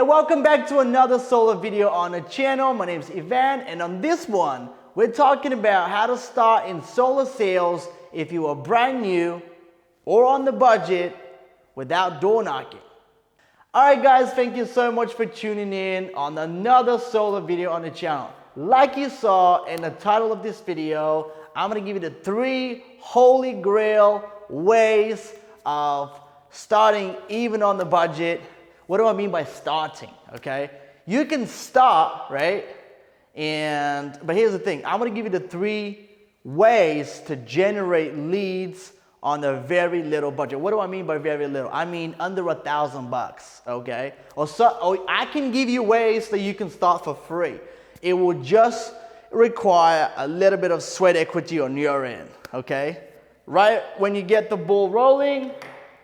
welcome back to another solar video on the channel. My name is Ivan, and on this one, we're talking about how to start in solar sales if you are brand new or on the budget without door knocking. Alright guys, thank you so much for tuning in on another solar video on the channel. Like you saw in the title of this video, I'm going to give you the 3 holy grail ways of starting even on the budget. What do I mean by starting? Okay, you can start, right? But here's the thing, I'm going to give you the 3 ways to generate leads on a very little budget. What do I mean by very little? I mean under $1,000, okay? Or I can give you ways that you can start for free. It will just require a little bit of sweat equity on your end, okay? Right when you get the ball rolling,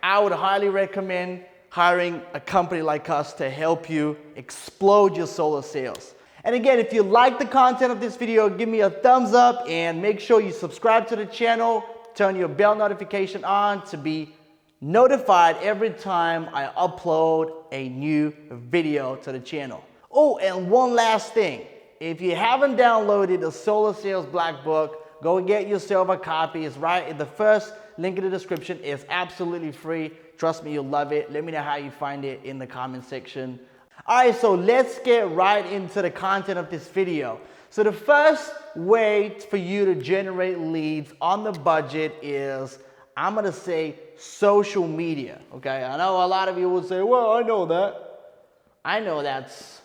I would highly recommend hiring a company like us to help you explode your solar sales. And again, if you like the content of this video, give me a thumbs up and make sure you subscribe to the channel, turn your bell notification on to be notified every time I upload a new video to the channel. Oh, and one last thing. If you haven't downloaded the Solar Sales Black Book, go get yourself a copy. It's right in the first link in the description. It's absolutely free. Trust me, you'll love it. Let me know how you find it in the comment section. All right, so let's get right into the content of this video. So the first way for you to generate leads on the budget is, I'm gonna say, social media, okay? I know a lot of you will say, well, I know that. I know that's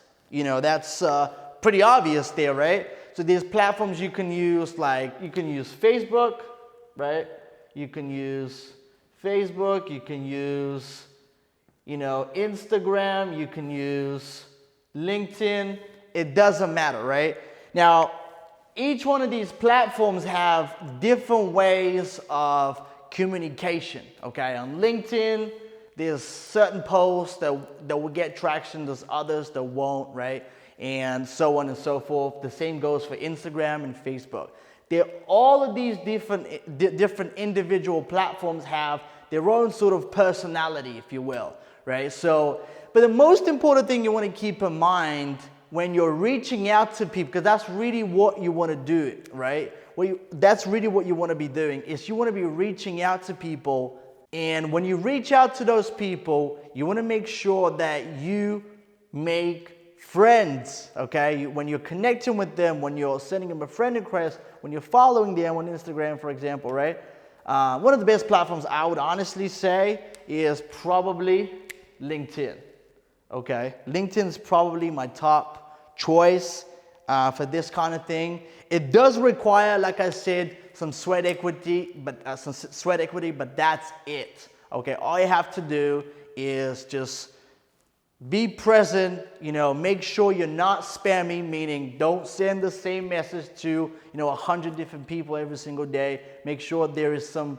pretty obvious there, right? So there's platforms you can use, like you can use Facebook, right? You can use Facebook, you can use, Instagram, you can use LinkedIn. It doesn't matter, right? Now, each one of these platforms have different ways of communication, okay? On LinkedIn, there's certain posts that will get traction, there's others that won't, right? And so on and so forth. The same goes for Instagram and Facebook. All of these different individual platforms have their own sort of personality, if you will, right? So, but the most important thing you want to keep in mind when you're reaching out to people, because that's really what you want to do, right? That's really what you want to be doing, is you want to be reaching out to people. And when you reach out to those people, you want to make sure that you make friends, okay? When you're connecting with them, when you're sending them a friend request, when you're following them on Instagram, for example, right? One of the best platforms I would honestly say is probably LinkedIn, okay? LinkedIn's probably my top choice for this kind of thing. It does require, like I said, some sweat equity, but that's it, okay? All you have to do is just be present, make sure you're not spamming, meaning don't send the same message to, 100 different people every single day. Make sure there is some,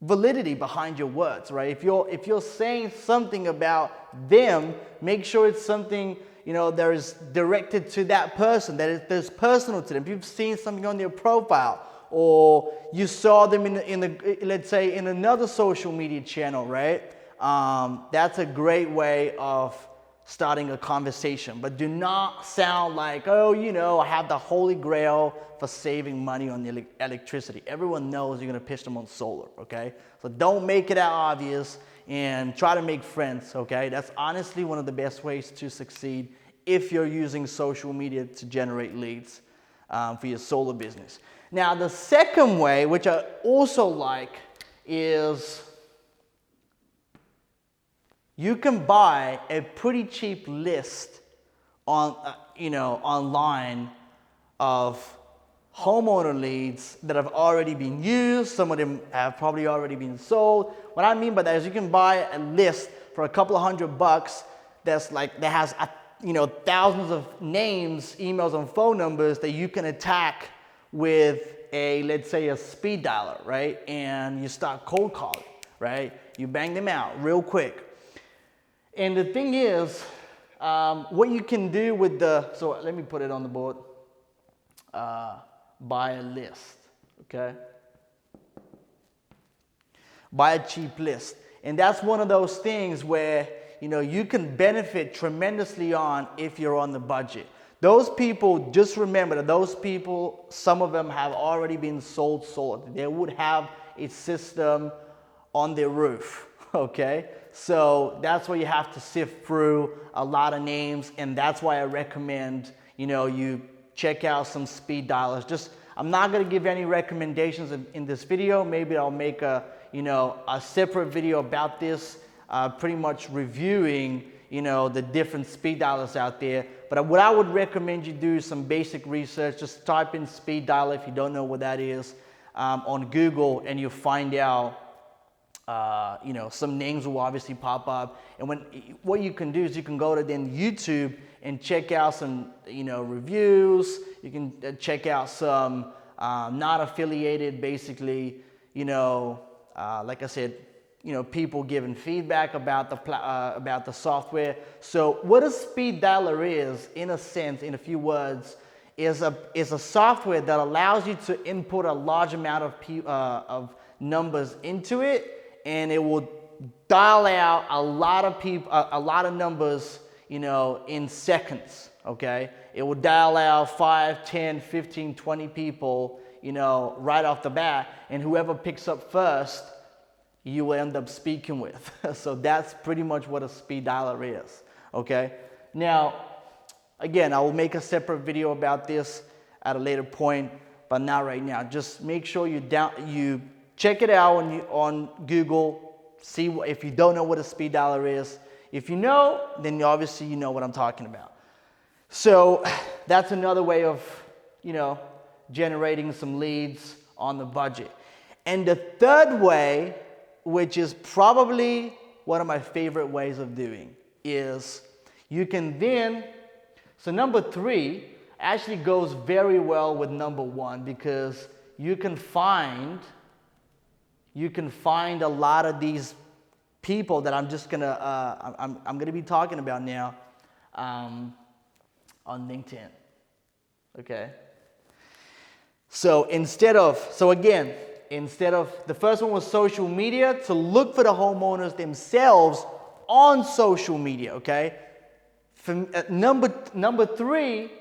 validity behind your words, right? If you're saying something about them, make sure it's something, that is directed to that person, that's personal to them. If you've seen something on their profile, or you saw them let's say in another social media channel, right? That's a great way of starting a conversation. But do not sound like, oh, I have the holy grail for saving money on the electricity. Everyone knows you're going to pitch them on solar, okay? So don't make it that obvious and try to make friends, okay? That's honestly one of the best ways to succeed if you're using social media to generate leads for your solar business. Now, the second way, which I also like, is you can buy a pretty cheap list online of homeowner leads that have already been used. Some of them have probably already been sold. What I mean by that is you can buy a list for a couple of $100 that has thousands of names, emails, and phone numbers that you can attack with let's say a speed dialer, right? And you start cold calling, right? You bang them out real quick. And the thing is, what you can do with so let me put it on the board. Buy a list, okay? Buy a cheap list. And that's one of those things where you can benefit tremendously on if you're on the budget. Those people, just remember that those people, some of them have already been sold solar. They would have a system on their roof, okay? So that's why you have to sift through a lot of names, and that's why I recommend, you check out some speed dialers. I'm not gonna give any recommendations in this video. Maybe I'll make a separate video about this, pretty much reviewing, the different speed dialers out there. But what I would recommend you do is some basic research. Just type in speed dialer if you don't know what that is on Google, and you'll find out, some names will obviously pop up. And what you can do is you can go to then YouTube and check out some, reviews. You can check out some not affiliated, basically, like I said, people giving feedback about the software. So what a speed dialer is, in a sense, in a few words, is a software that allows you to input a large amount of numbers into it, and it will dial out a lot of numbers, in seconds. Okay, it will dial out 5, 10, 15, 20 people, right off the bat, and whoever picks up first, you will end up speaking with. So that's pretty much what a speed dialer is. Okay, now again, I will make a separate video about this at a later point, but not right now. Just make sure you check it out on Google. See if you don't know what a speed dialer is. If you know, then obviously you know what I'm talking about. So that's another way of, generating some leads on the budget. And the third way, which is probably one of my favorite ways of doing, is you can then, so number 3 actually goes very well with number 1, because you can find a lot of these people that I'm just gonna I'm gonna be talking about now on LinkedIn. Okay. So instead of the first one was social media, to look for the homeowners themselves on social media. Okay. Number 3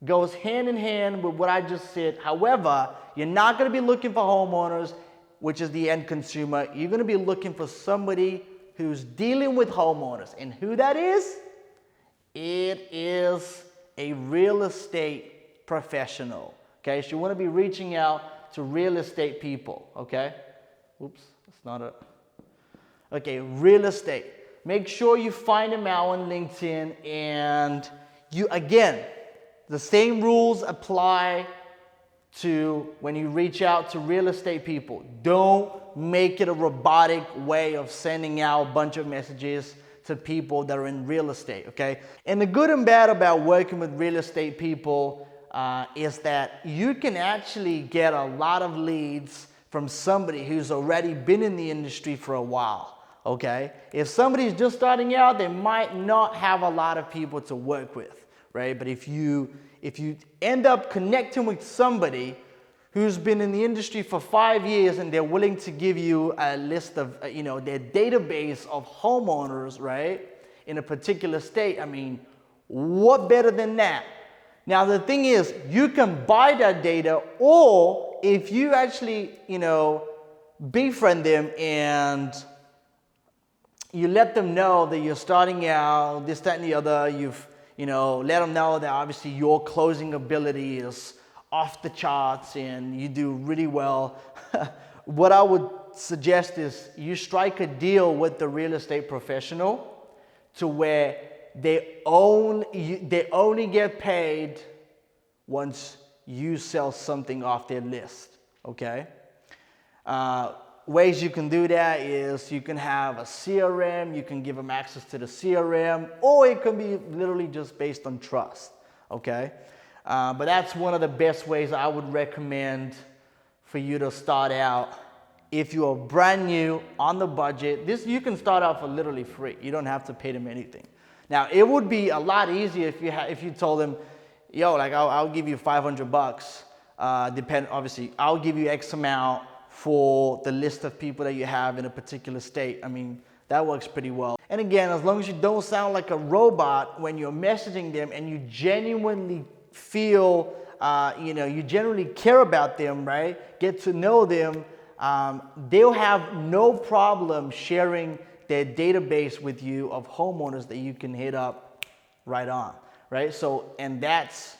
goes hand in hand with what I just said. However, you're not going to be looking for homeowners, which is the end consumer. You're going to be looking for somebody who's dealing with homeowners. And who that is? It is a real estate professional. Okay, so you want to be reaching out to real estate people. Okay, oops, that's not it. Okay, real estate. Make sure you find them out on LinkedIn, and the same rules apply to when you reach out to real estate people. Don't make it a robotic way of sending out a bunch of messages to people that are in real estate, okay? And the good and bad about working with real estate people is that you can actually get a lot of leads from somebody who's already been in the industry for a while, okay? If somebody's just starting out, they might not have a lot of people to work with, right? But if you end up connecting with somebody who's been in the industry for 5 years and they're willing to give you a list of, their database of homeowners, right, in a particular state, I mean, what better than that? Now, the thing is, you can buy that data, or if you actually, befriend them and you let them know that you're starting out, this, that, and the other, let them know that obviously your closing ability is off the charts and you do really well. What I would suggest is you strike a deal with the real estate professional to where they only get paid once you sell something off their list, okay? Ways you can do that is you can have a CRM, you can give them access to the CRM, or it can be literally just based on trust, okay? But that's one of the best ways I would recommend for you to start out. If you are brand new on the budget, you can start out for literally free. You don't have to pay them anything. Now, it would be a lot easier if you told them, yo, like I'll give you $500. Obviously, I'll give you X amount for the list of people that you have in a particular state. I mean, that works pretty well. And again, as long as you don't sound like a robot when you're messaging them and you genuinely feel, you genuinely care about them, right? Get to know them, they'll have no problem sharing their database with you of homeowners that you can hit up right on, right? So, and that's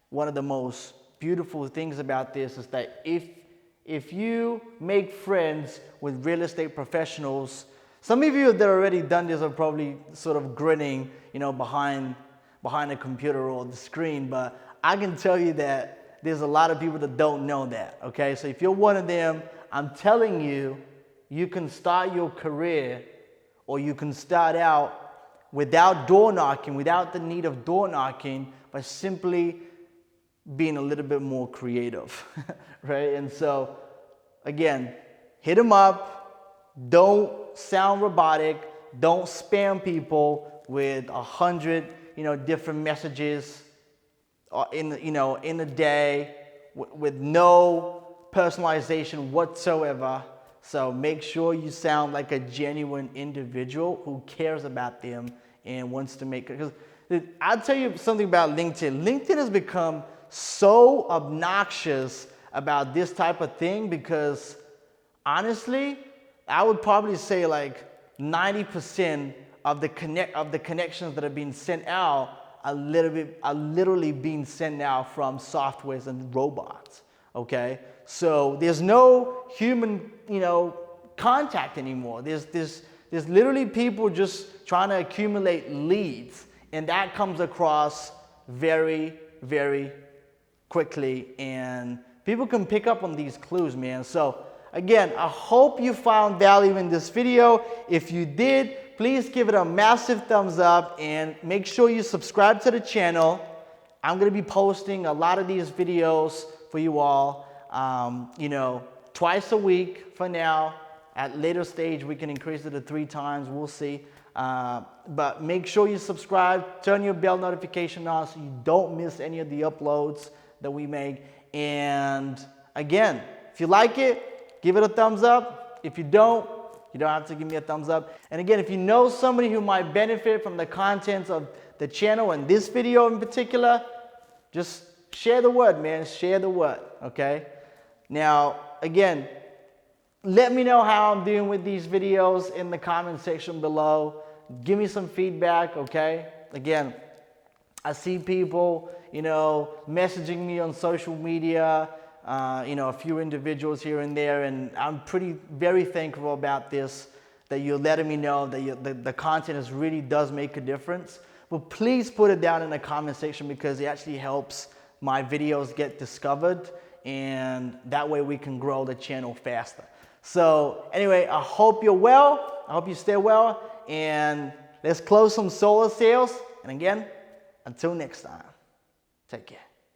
one of the most beautiful things about this is that if you make friends with real estate professionals, some of you that already done this are probably sort of grinning, behind the computer or the screen, but I can tell you that there's a lot of people that don't know that, okay? So if you're one of them, I'm telling you, you can start your career, or you can start out without door knocking, without the need of door knocking, by simply being a little bit more creative, right? And so, again, hit them up. Don't sound robotic. Don't spam people with 100, different messages in a day with no personalization whatsoever. So make sure you sound like a genuine individual who cares about them and wants to make it. Because I'll tell you something about LinkedIn. LinkedIn has become so obnoxious about this type of thing because honestly, I would probably say like 90% of the connections that are being sent out are literally being sent out from softwares and robots. Okay, so there's no human, contact anymore. There's literally people just trying to accumulate leads, and that comes across very, very quickly, and people can pick up on these clues, man. So again, I hope you found value in this video. If you did, please give it a massive thumbs up and make sure you subscribe to the channel. I'm gonna be posting a lot of these videos for you all, twice a week for now. At later stage, we can increase it to 3 times, we'll see. But make sure you subscribe, turn your bell notification on so you don't miss any of the uploads that we make. And again, if you like it, give it a thumbs up. If you don't have to give me a thumbs up. And again, if you know somebody who might benefit from the contents of the channel and this video in particular, just share the word, man. Share the word, okay? Now, again, let me know how I'm doing with these videos in the comment section below. Give me some feedback, okay? Again, I see people, messaging me on social media, a few individuals here and there, and I'm very thankful about this, that you're letting me know that the content really does make a difference. But please put it down in the comment section because it actually helps my videos get discovered, and that way we can grow the channel faster. So anyway, I hope you're well. I hope you stay well, and let's close some solar sales. And again, until next time, take care.